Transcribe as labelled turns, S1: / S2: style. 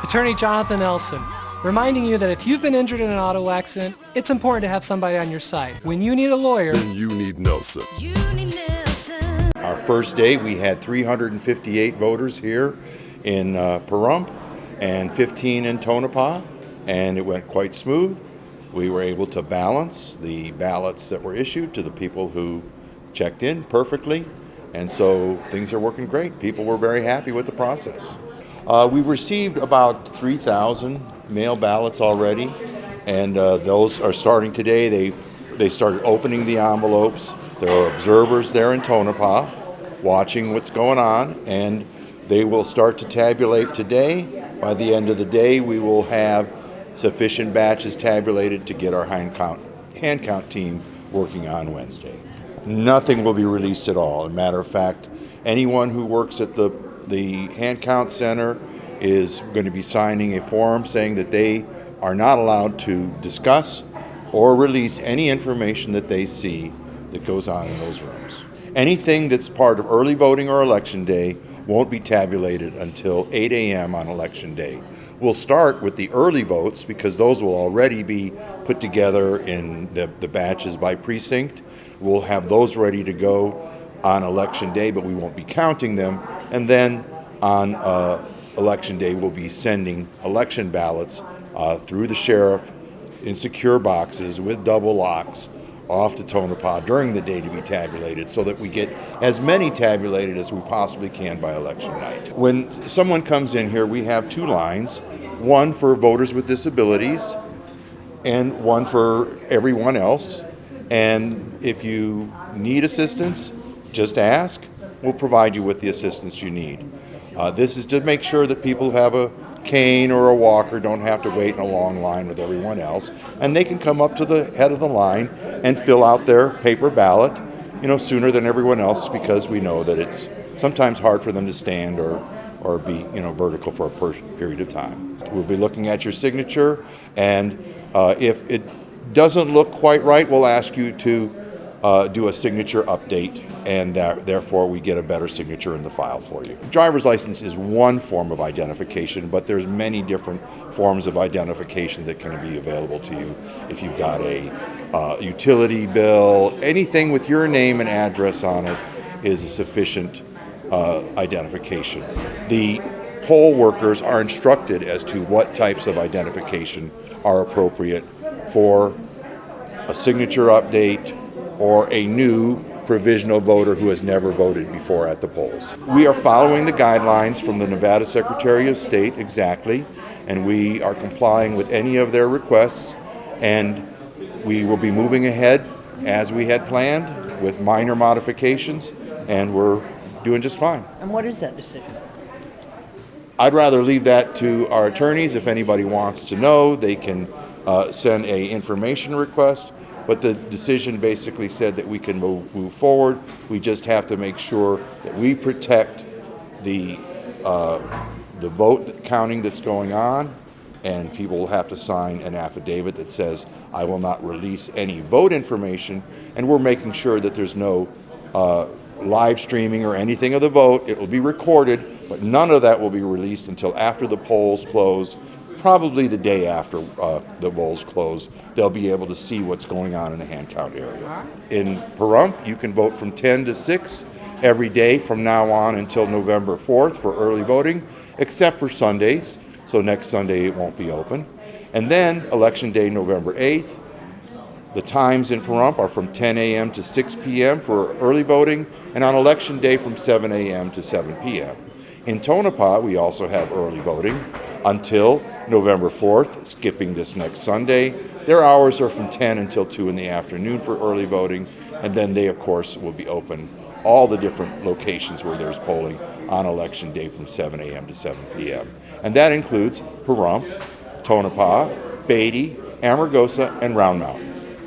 S1: Attorney Jonathan Elson, reminding you that if you've been injured in an auto accident, it's important to have somebody on your side. When you need a lawyer,
S2: then you need Nelson.
S3: Our first day, we had 358 voters here in Pahrump and 15 in Tonopah, and it went quite smooth. We were able to balance the ballots that were issued to the people who checked in perfectly, and so things are working great. People were very happy with the process. We've received about 3,000 mail ballots already, and those are starting today. They started opening the envelopes. There are observers there in Tonopah watching what's going on, and they will start to tabulate today. By the end of the day, we will have sufficient batches tabulated to get our hand count team working on Wednesday. Nothing will be released at all. As a matter of fact, anyone who works at the hand count center is going to be signing a form saying that they are not allowed to discuss or release any information that they see that goes on in those rooms. Anything that's part of early voting or election day won't be tabulated until 8 a.m. on election day. We'll start with the early votes because those will already be put together in the batches by precinct. We'll have those ready to go on election day, but we won't be counting them. And then on election day, we'll be sending election ballots through the sheriff in secure boxes with double locks off to Tonopah during the day to be tabulated so that we get as many tabulated as we possibly can by election night. When someone comes in here, we have two lines, one for voters with disabilities and one for everyone else. And if you need assistance, just ask. We'll provide you with the assistance you need. This is to make sure that people who have a cane or a walker don't have to wait in a long line with everyone else, and they can come up to the head of the line and fill out their paper ballot, sooner than everyone else, because we know that it's sometimes hard for them to stand or be, vertical for a period of time. We'll be looking at your signature, and if it doesn't look quite right, we'll ask you to do a signature update, and therefore we get a better signature in the file for you. Driver's license is one form of identification, but there's many different forms of identification that can be available to you. If you've got a utility bill, anything with your name and address on it is a sufficient identification. The poll workers are instructed as to what types of identification are appropriate for a signature update or a new provisional voter who has never voted before at the polls. We are following the guidelines from the Nevada Secretary of State exactly, and we are complying with any of their requests, and we will be moving ahead as we had planned with minor modifications, and we're doing just fine.
S4: And what is that decision?
S3: I'd rather leave that to our attorneys. If anybody wants to know, they can send a information request. But the decision basically said that we can move forward. We just have to make sure that we protect the vote counting that's going on, and people will have to sign an affidavit that says, I will not release any vote information, and we're making sure that there's no live streaming or anything of the vote. It will be recorded, but none of that will be released until after the polls close. Probably the day after the polls close, they'll be able to see what's going on in the hand count area. In Pahrump, you can vote from 10 to 6 every day from now on until November 4th for early voting, except for Sundays. So next Sunday it won't be open. And then Election Day, November 8th, the times in Pahrump are from 10 a.m. to 6 p.m. for early voting, and on Election Day from 7 a.m. to 7 p.m. In Tonopah, we also have early voting until November 4th, skipping this next Sunday. Their hours are from 10 until 2 in the afternoon for early voting, and then they, of course, will be open, all the different locations where there's polling on Election Day from 7 a.m. to 7 p.m. And that includes Pahrump, Tonopah, Beatty, Amargosa, and Round Mountain.